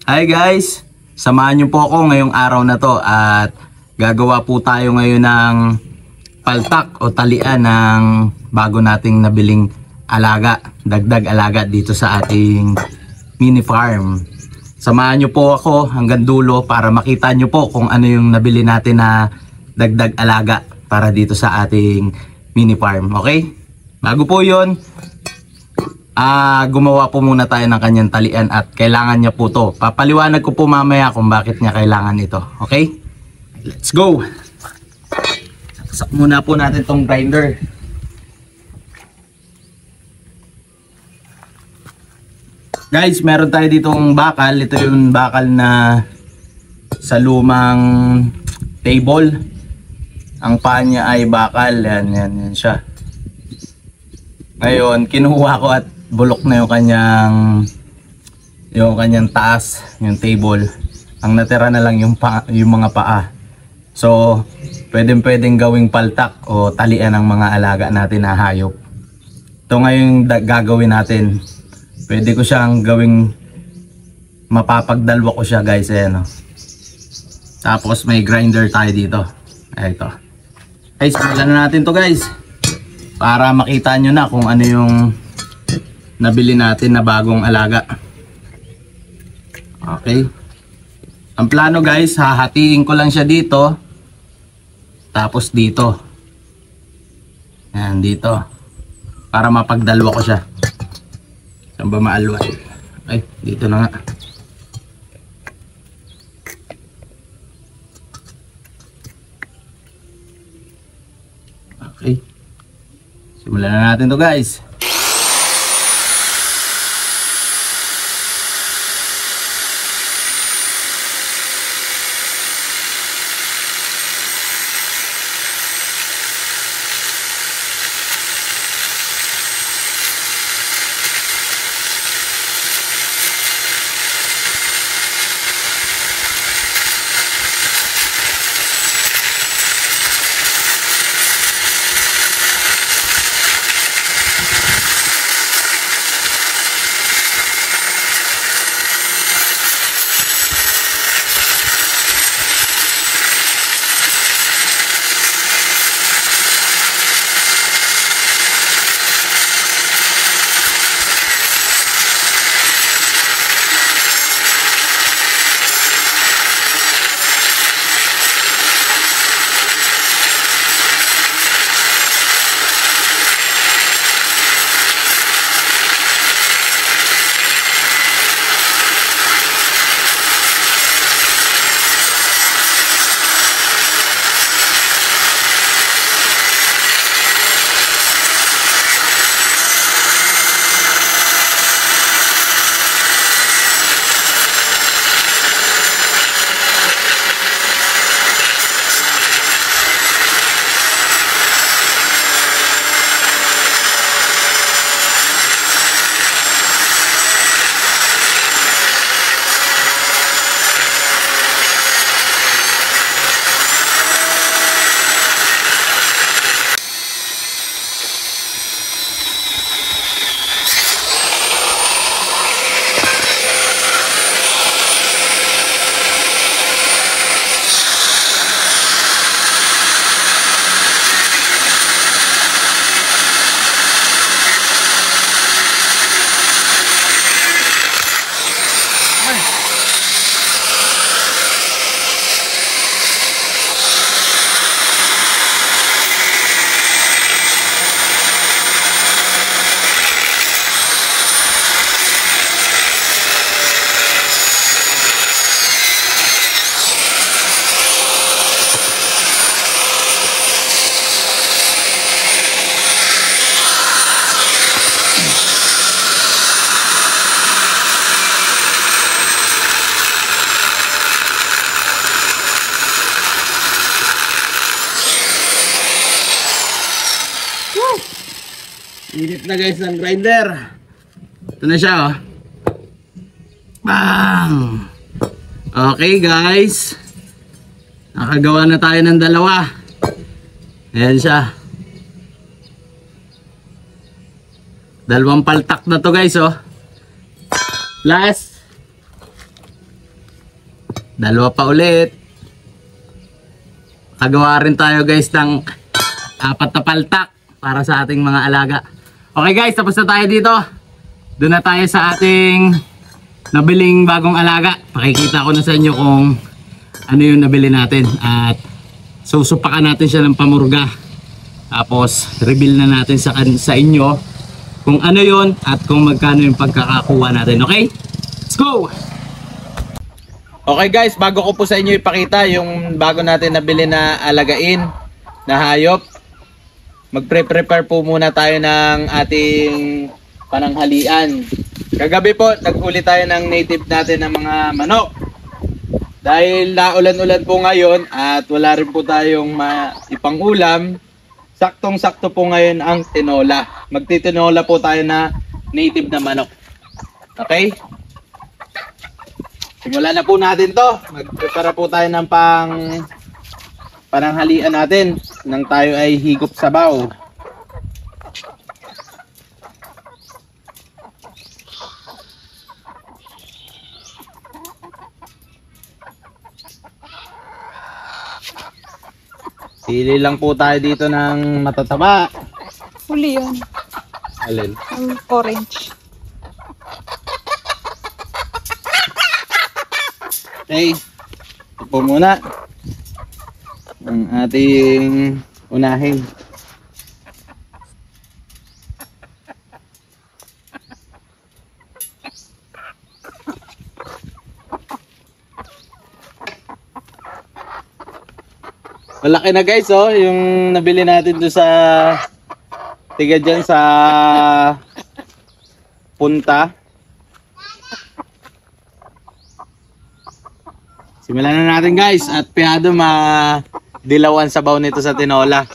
Hi guys! Samahan niyo po ako ngayong araw na to at gagawa po tayo ngayon ng paltak o talian ng bago nating nabiling alaga, dagdag alaga dito sa ating mini farm. Samahan niyo po ako hanggang dulo para makita niyo po kung ano yung nabili natin na dagdag alaga para dito sa ating mini farm. Okay? Bago po yun, gumawa po muna tayo ng kanyang talian at kailangan niya po to. Papaliwanag ko po mamaya kung bakit niya kailangan ito. Okay? Let's go! Saksak muna po natin tong grinder. Guys, meron tayo ditong bakal. Ito yung bakal na sa lumang table. Ang paa niya ay bakal. Yan siya. Ngayon, kinuha ko at bulok na yung kanyang taas, yung table. Ang natira na lang yung mga paa. So, pwedeng gawing paltak o talian ng mga alaga natin na hayop. Ito ngayon gagawin natin. Pwede ko siyang gawing mapapagdalwa ko siya, guys. Ayan, oh. Tapos may grinder tayo dito. Ito. Ay, simulan na natin to, guys. Para makita nyo na kung ano yung nabili natin na bagong alaga. Okay. Ang plano, guys, hahatiin ko lang siya dito. Tapos dito. Ayan, dito. Para mapagdalwa ko siya. Saan ba maalwan? Ay, dito na nga. Okay. Simulan na natin to, guys. Init na, guys, ng grinder. Ito na siya, oh. Bang! Okay, guys. Nakagawa na tayo ng dalawa. Ayan siya. Dalawang paltak na to, guys, oh. Last. Dalawa pa ulit. Kagawa rin tayo guys ng 4 na paltak para sa ating mga alaga. Okay guys, tapos na tayo dito. Doon na tayo sa ating nabiling bagong alaga. Pakikita ko na sa inyo kung ano yung nabili natin. At susupakan natin siya ng pamurga. Tapos reveal na natin sa inyo kung ano yon at kung magkano yung pagkakakuha natin. Okay? Let's go! Okay guys, bago ko po sa inyo ipakita yung bago natin nabili na alagain na hayop, magpre-prepare po muna tayo ng ating pananghalian. Kagabi po, naghuli tayo ng native natin ng mga manok. Dahil naulan-ulan po ngayon at wala rin po tayong ipang-ulam, saktong-sakto po ngayon ang tinola. Magtitinola po tayo na native na manok. Okay? Simulan na po natin to. Magprepara po tayo ng pananghalian natin nang tayo ay higop sabaw. Pili lang po tayo dito ng matataba. Huli yun. Alin? Ang orange. Okay, ito po muna ang ating unahin. Malaki na guys, oh, yung nabili natin doon sa tiga dyan sa punta. Simulan na natin guys at piyado madilawan sabaw nito sa tinola.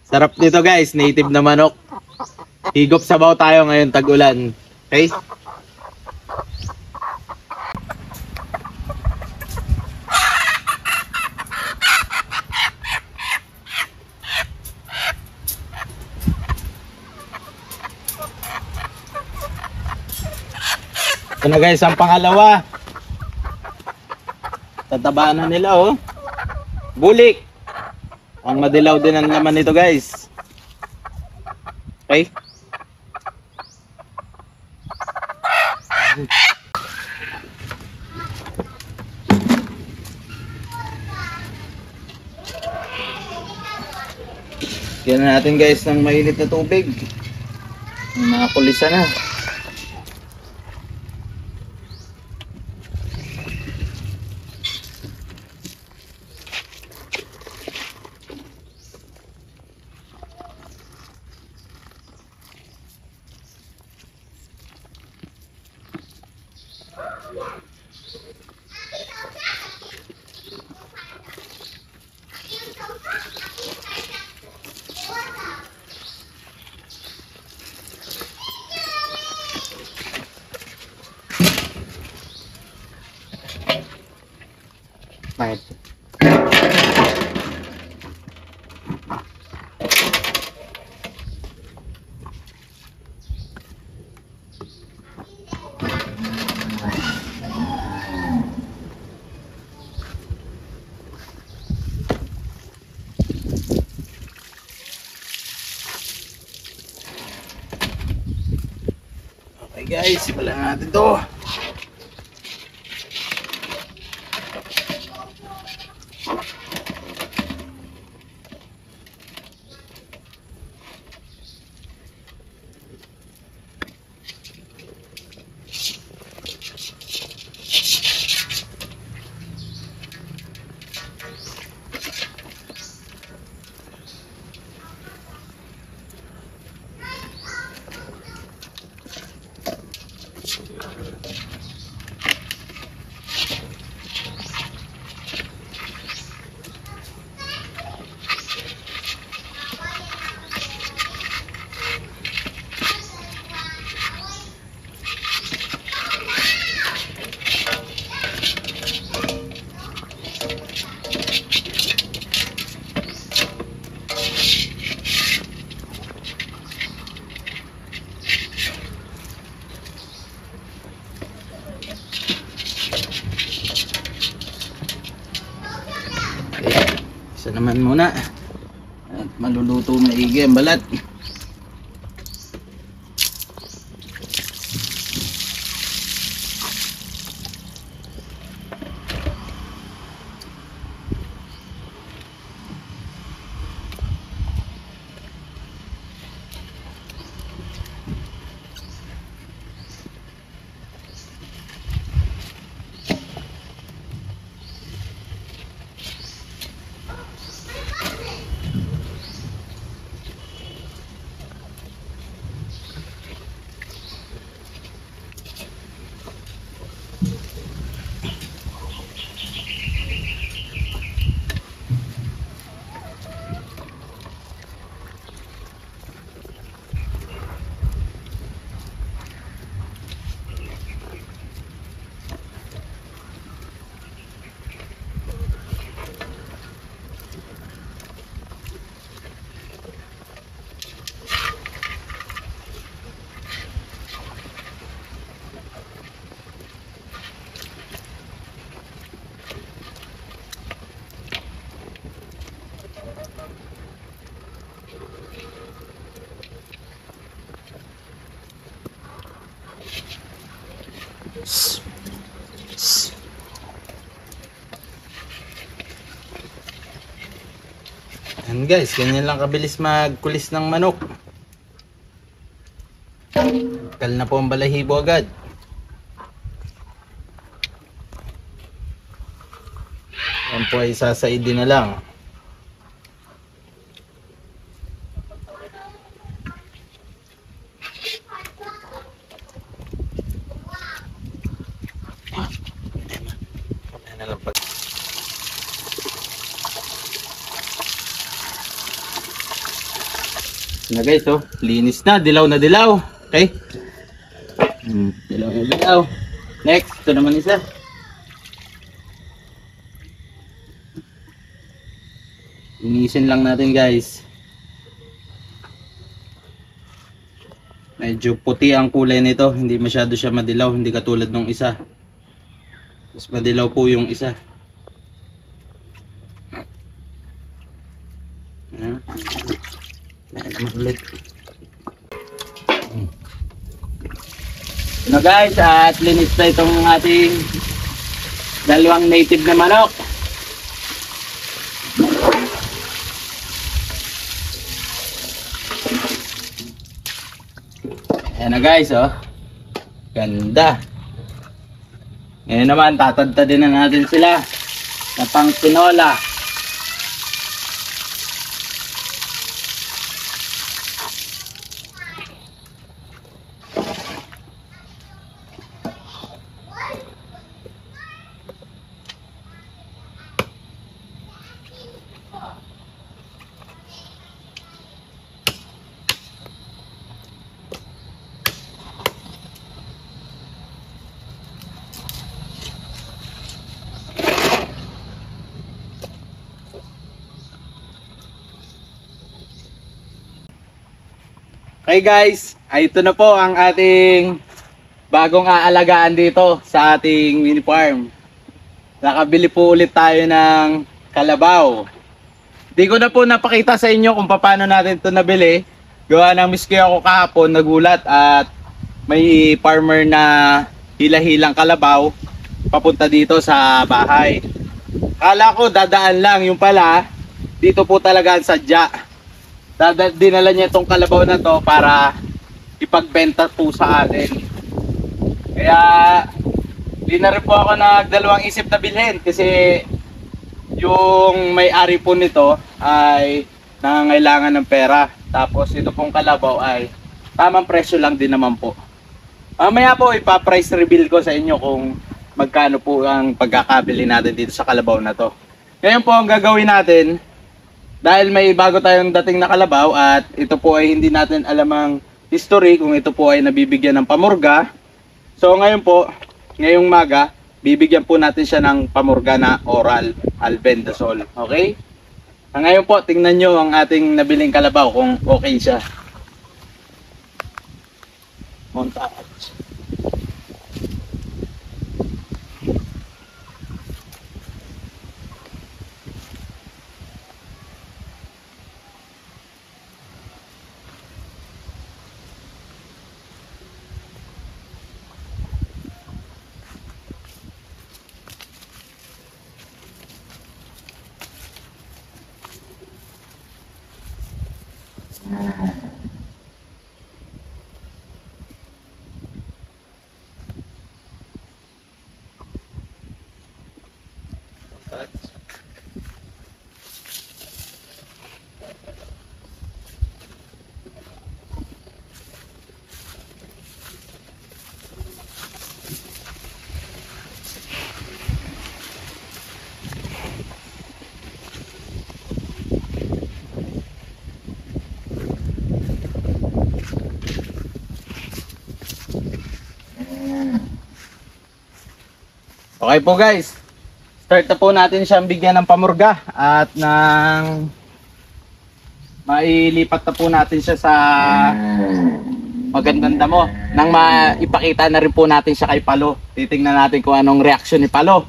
Sarap nito guys, native na manok. Higop sabaw tayo ngayon tag-ulan. Okay? Ito na guys ang pangalawa. Tatabaan na nila oh. Bulik. Ang madilaw din ang laman nito guys. Okay? Kaya natin guys ng mainit na tubig. Mga kulisa na. Bakit? Okay guys, simulan natin to. Isa naman muna. At maluluto maigi ang balat. Yan guys, ganyan lang kabilis magkulis ng manok. Kal na po ang balahibo agad. Yan po ay sasaidin na lang. Na guys, oh, linis na, dilaw na dilaw. Okay? Dilaw na dilaw. Next, ito naman isa. Linisin lang natin guys. Medyo puti ang kulay nito, hindi masyado siya madilaw, hindi katulad ng isa. Mas madilaw po yung isa. Ulit. Ano guys, at linis na itong ating dalawang native na manok. Ayan na guys, oh. Ganda. Ngayon naman, tatadtadin na natin sila na pang tinola. Okay guys, ito na po ang ating bagong aalagaan dito sa ating mini farm. Nakabili po ulit tayo ng kalabaw. Di ko na po napakita sa inyo kung paano natin ito nabili. Gawa ng miski ako kahapon, nagulat at may farmer na hila-hilang kalabaw papunta dito sa bahay. Kala ko dadaan lang, yung pala dito po talaga ang sadya. Dinala niya itong kalabaw na to para ipagbenta po sa atin. Kaya di na rin po ako nagdalawang isip na bilhin kasi yung may-ari po nito ay nangangailangan ng pera. Tapos ito pong kalabaw ay tamang presyo lang din naman po. Mamaya po ipa-price reveal ko sa inyo kung magkano po ang pagkakabili natin dito sa kalabaw na to. Ngayon po ang gagawin natin, dahil may bago tayong dating na kalabaw at ito po ay hindi natin alam ang history kung ito po ay nabibigyan ng pamurga. So ngayon po, ngayong maga, bibigyan po natin siya ng pamurga na oral albendazole. Okay? Ngayon po, tingnan nyo ang ating nabiling kalabaw kung okay siya. Montage. Okay po guys, start na po natin siyang bigyan ng pamurga at nang mailipat na po natin siya sa magandang damo. Nang maipakita na rin po natin siya kay Palo. Titingnan natin kung anong reaksyon ni Palo.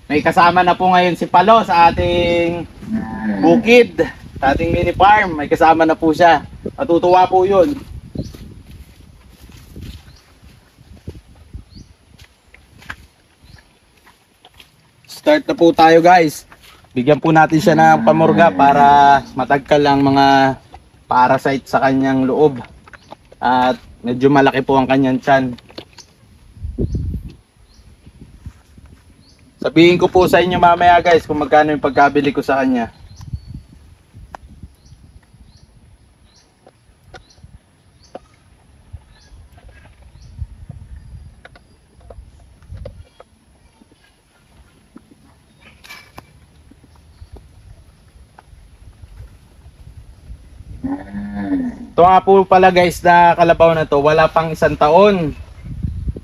May kasama na po ngayon si Palo sa ating bukid, sa ating mini farm. May kasama na po siya. Matutuwa po yun. Start na po tayo guys. Bigyan po natin siya ng pamurga para matagkal ang mga parasite sa kanyang loob. At medyo malaki po ang kanyang tiyan. Sabihin ko po sa inyo mamaya guys kung magkano yung pagkabili ko sa kanya. Ito nga po pala guys na kalabaw na to, wala pang 1 taon.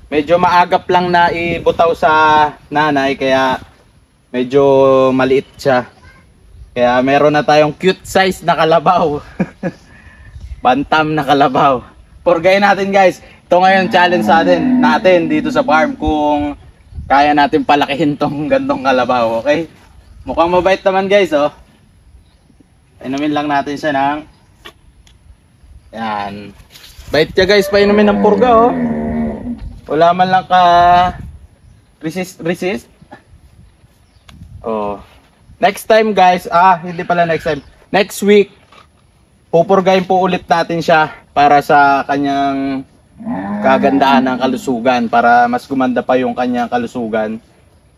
Medyo maagap lang na ibutaw sa nanay kaya medyo maliit siya. Kaya meron na tayong cute size na kalabaw. Bantam na kalabaw. Purgayin natin guys. Ito ngayon challenge natin dito sa farm kung kaya natin palakihin tong gandong kalabaw, okay? Mukhang mabait naman guys, oh. Inumin lang natin siya ng yan. Bait niya guys, painumin ng purga, oh. Wala man lang ka resist. Oh. Next time guys, hindi pala next time. Next week, pupurgayin po ulit natin siya para sa kanyang kagandahan ng kalusugan, para mas gumanda pa yung kanyang kalusugan.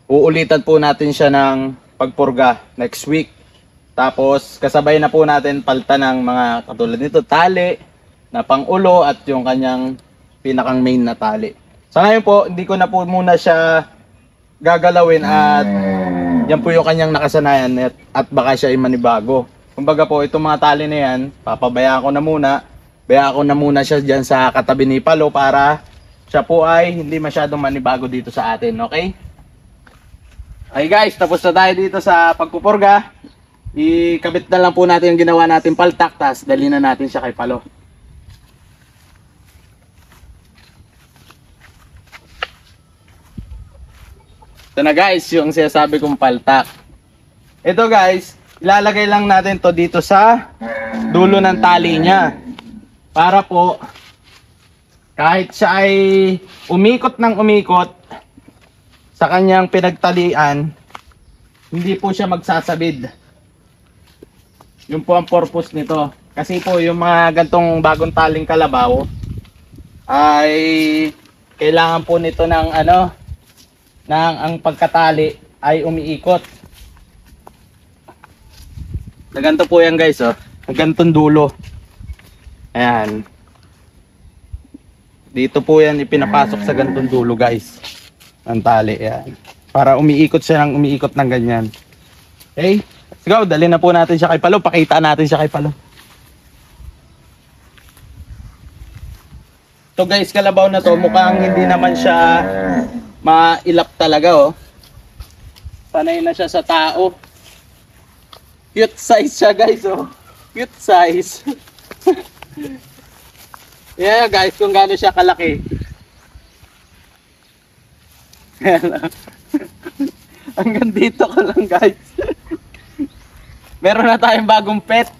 Uulitan po natin siya ng pagpurga next week. Tapos kasabay na po natin palta ng mga katulad nito, tali na pang-ulo at yung kanyang pinakang main na tali. Sa ngayon po, hindi ko na po muna siya gagalawin at yan po yung kanyang nakasanayan at baka siya ay manibago. Kumbaga po, itong mga tali na yan, papabayaan ko na muna. Bayaan ko na muna siya dyan sa katabi ni Palo para siya po ay hindi masyadong manibago dito sa atin, okay? Okay guys, tapos na tayo dito sa pagpupurga. Ikabit na lang po natin yung ginawa natin paltak, tas dali na natin siya kay Palo. Ito na guys, yung sinasabi kong paltak. Ito guys, ilalagay lang natin to dito sa dulo ng tali niya. Para po, kahit siya ay umikot ng umikot sa kanyang pinagtalian, hindi po siya magsasabid. Yun po ang purpose nito. Kasi po yung mga gantong bagong taling kalabaw ay kailangan po nito ng ang pagkatali ay umiikot. Na ganito po yan guys, oh. Na gantong dulo. Ayan. Dito po yan ipinapasok sa gantong dulo guys. Ang tali, ayan. Para umiikot siya ng umiikot ng ganyan. Okay? Let's go, dali na po natin siya kay Palo. Pakita natin siya kay Palo. So guys, kalabaw na to, mukhang hindi naman siya mailap talaga, oh. Panay na siya sa tao. Cute size siya guys, oh. Cute size. Yeah guys, kung gaano siya kalaki. Hanggang dito ka lang guys. Meron na tayong bagong pet.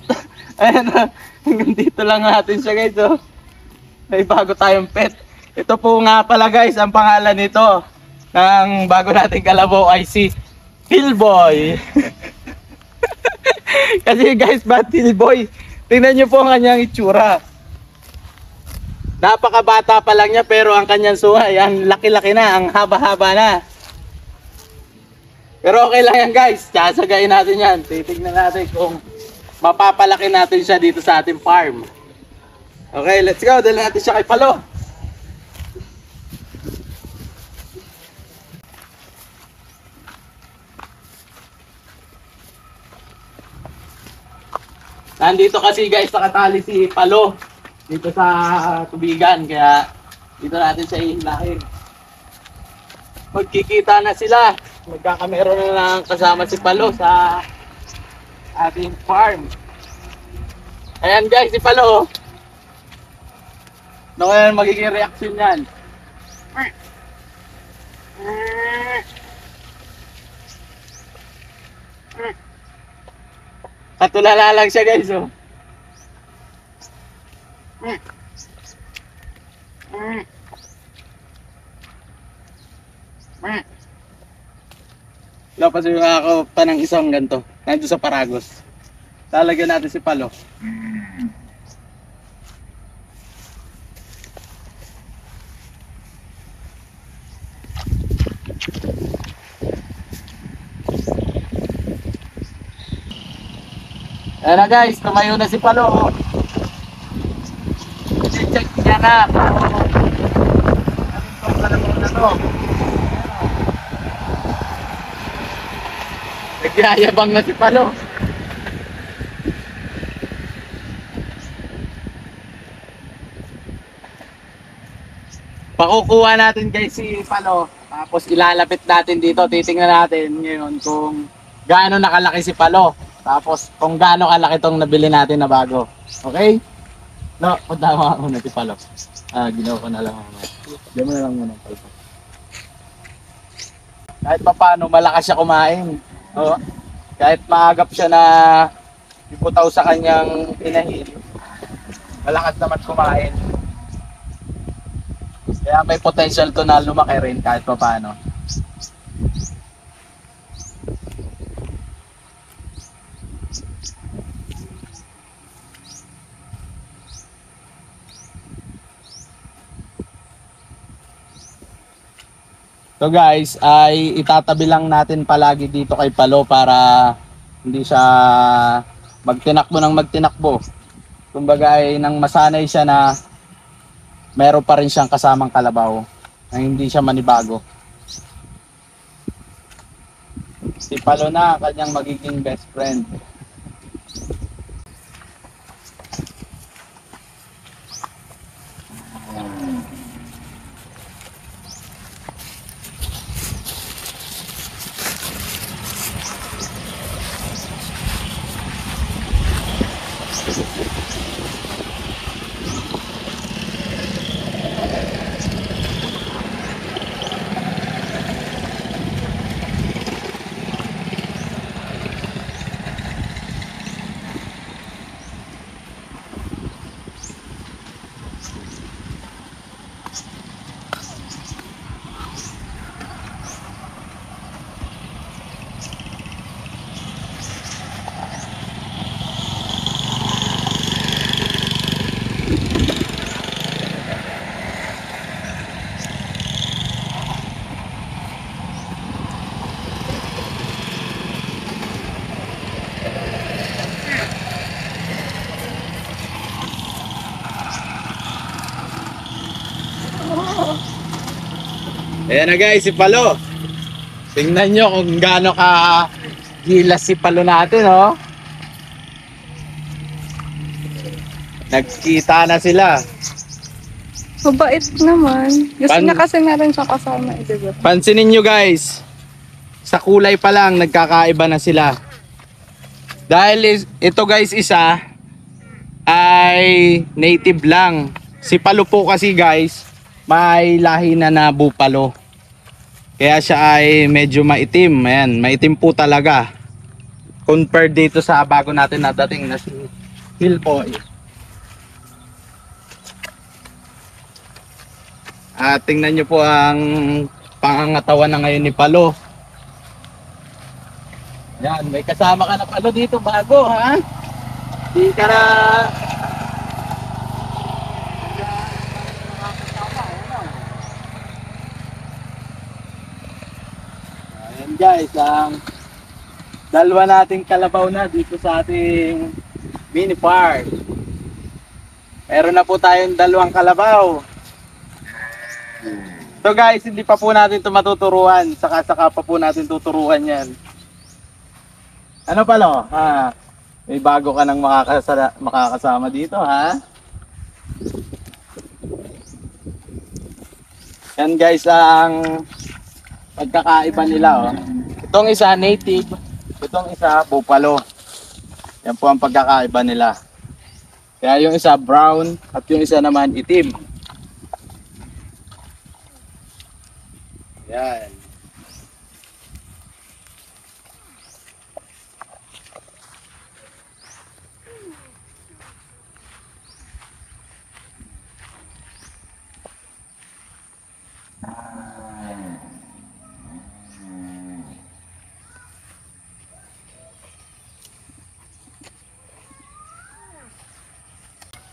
Ayan, hanggang dito lang natin siya guys, oh. May bago tayong pet. Ito po nga pala guys, ang pangalan nito ng bago nating kalabaw ay si Hillboy. Kasi guys, ba't Hillboy? Tingnan nyo po ang kanyang itsura. Napakabata pa lang niya pero ang kanyang suha, ang laki-laki na, ang haba-haba na. Pero okay lang yan guys, sasagayin natin yan. Titignan natin kung mapapalaki natin siya dito sa ating farm. Okay, let's go. Dali natin siya kay Palo. Nandito kasi guys, nakatali si Palo dito sa tubigan, kaya dito natin siya ihilahin. magkikita na sila. Magkakamera na lang kasama si Palo sa ating farm. Ayan guys, si Palo. Ano kaya magiging reaction yan? Katulala lang siya guys, oh. Dapat yung ako pa ng isang ganito. Nandito sa Paragos. Lalagyan natin si Palo. Ayan na guys, tumayo na si Palo. Check niya na. Nagyayabang na si Palo. Pakukuha natin guys si Palo. Tapos ilalapit natin dito. Titingnan natin ngayon kung gaano nakalaki si Palo. Tapos kung gaano kalaki tong nabili natin na bago. Okay? No, punta mo ako na si Palo. Ginawa ko na lang ako. Diyan mo na lang muna Palo. Kahit pa paano malakas siya kumain. Oh, kahit maagap siya na iputaw sa kanyang inahin. Malakas naman kumain. Kaya may potential to na lumaki rin kahit pa paano. So guys, ay itatabi lang natin palagi dito kay Palo para hindi siya magtinakbo ng magtinakbo. Kumbaga ay nang masanay siya na meron pa rin siyang kasamang kalabaw na hindi siya manibago. Si Palo na kanyang magiging best friend. Ayan na guys, si Palo. Tingnan nyo kung gaano ka gilas si Palo natin, oh. Nagkita na sila. Mabait naman. Gusto niya kasi meron siyang kasama, diba? Pansinin nyo guys, sa kulay pa lang nagkakaiba na sila. Dahil ito guys isa ay native lang. Si Palo po kasi guys, may lahi na na bupalo. Kaya siya ay medyo maitim. Ayan, maitim po talaga. Compared dito sa bago natin nadating na si Hillboy. At tingnan nyo po ang pangangatawan na ngayon ni Palo. Yan, may kasama ka na Palo dito bago, ha? Di ka na... Ayan guys, ang dalawa nating kalabaw na dito sa ating mini park. Meron na po tayong dalawang kalabaw. So guys, hindi pa po natin ito matuturuan. Saka pa po natin tuturuan yan. Ano Palo? May bago ka nang makakasama dito, ha? Yan guys, ang pagkakaiba nila, oh. Itong isa native, itong isa buffalo. Yan po ang pagkakaiba nila. Kaya yung isa brown at yung isa naman itim. Yan.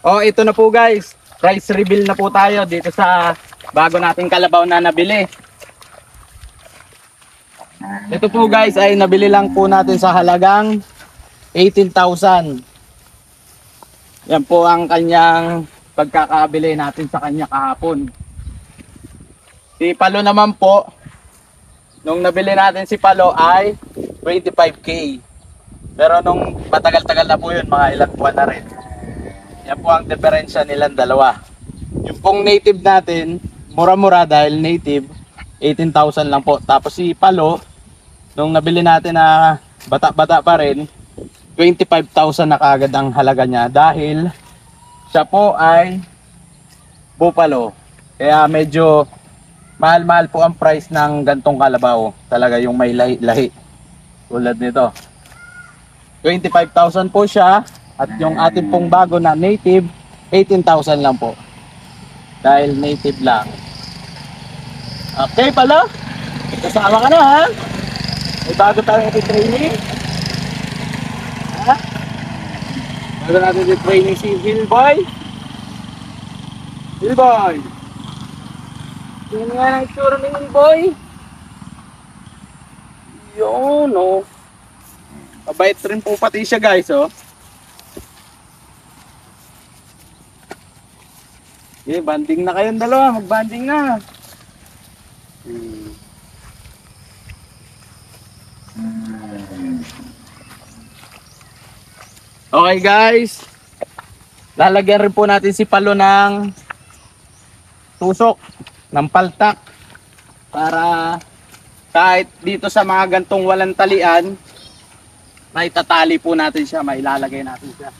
Oh, ito na po guys. Price reveal na po tayo dito sa bago nating kalabaw na nabili. Ito po guys ay nabili lang po natin sa halagang 18,000. Yan po ang kanyang pagkakabili natin sa kanya kahapon. Si Palo naman po, nung nabili natin si Palo ay 25k. Pero nung matagal-tagal na po yun, mga ilang buwan na rin. Yan po ang diferensya nilang dalawa. Yung pong native natin, mura-mura dahil native, 18,000 lang po. Tapos si Palo, nung nabili natin na bata-bata pa rin, 25,000 na kaagad ang halaga niya dahil siya po ay buffalo. Kaya medyo mahal-mahal po ang price ng gantong kalabaw. Talaga yung may lahi-lahi. Tulad nito. 25,000 po siya. At yung ating pong bago na native, 18,000 lang po. Dahil native lang. Okay Palo, kasama ka na ha. May bago tayong training. Ha? Bago natin training si Hillboy. Hillboy. Yan nga ang itsura ni Hillboy. Yun oh. Mabait rin po pati siya guys oh. Okay, banding na kayong dalawa, mag-banding na. Okay guys, lalagyan rin po natin si Palo ng tusok, ng paltak para kahit dito sa mga gantong walang talian, maitatali po natin siya, mailalagay natin siya.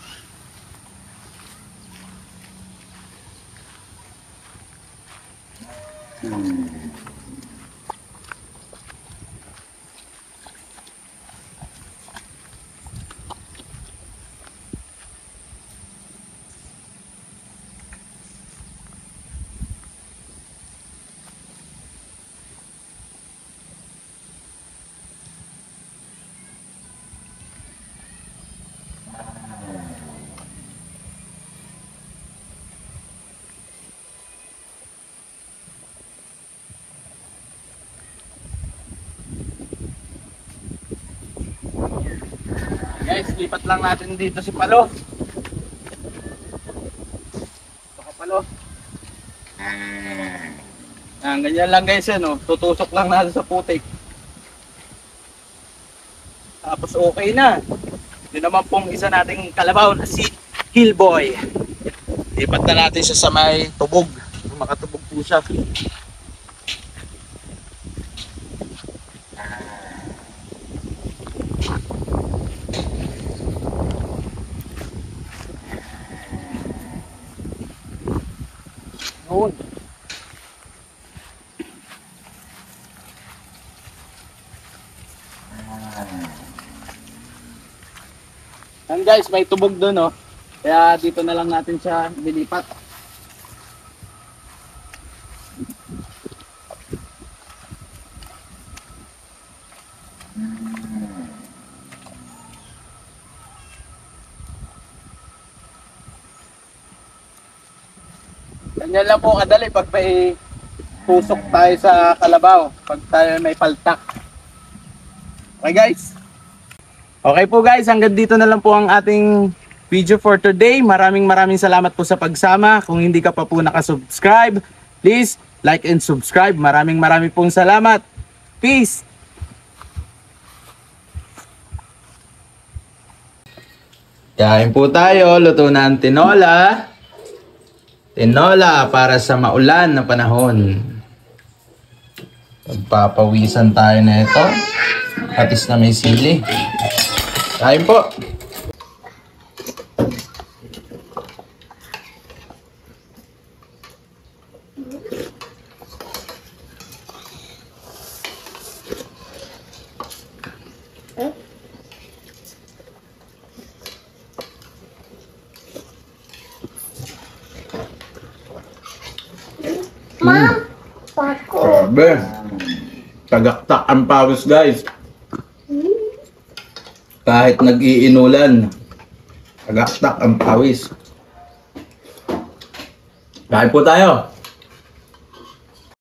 Guys, lipat lang natin dito si Palo. Baka Palo. Ganyan lang guys yan, oh. Tutusok lang natin sa putik. Tapos okay na. Yun naman pong isa nating kalabaw na si Hillboy. Lipat na natin siya sa may tubog. Makatubog po siya. Yun. Yan guys, may tubog doon oh. Kaya dito na lang natin siya dilipat. Ganyan lang po kadali pag may tusok tayo sa kalabaw, pag tayo may paltak. Okay guys? Okay po guys, hanggang dito na lang po ang ating video for today. Maraming salamat po sa pagsama. Kung hindi ka pa po nakasubscribe, please like and subscribe. Maraming pong salamat. Peace! Kain po tayo, luto na ang tinola. Tinola para sa maulan na panahon. Pagpapawisan tayo na ito. Patis na may sili. Kain po! Grabe. Tagaktak ang pawis, guys. Kahit nag-iinulan, tagaktak ang pawis. Kain po tayo.